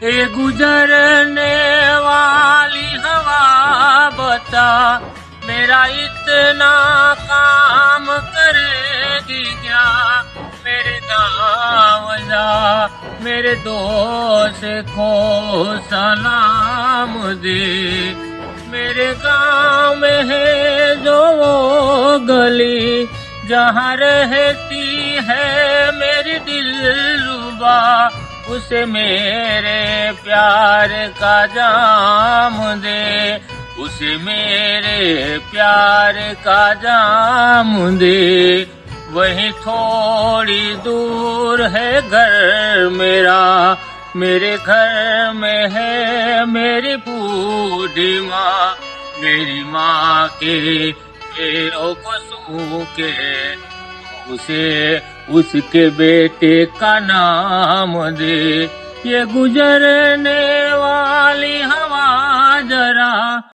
ये गुजरने वाली हवा बता मेरा इतना काम करेगी क्या। मेरे गाँव जा मेरे दोस्त को सलाम दे। मेरे गाँव में है जो वो गली जहाँ रहती है मेरी दिलरुबा, उसे मेरे प्यार का जाम दे। उसे मेरे प्यार का जाम दे। वहीं थोड़ी दूर है घर मेरा, मेरे घर में है मेरी बूढ़ी माँ। मेरी माँ के पैरों को सूखे उसे उसके बेटे का नाम दे। ये गुजरने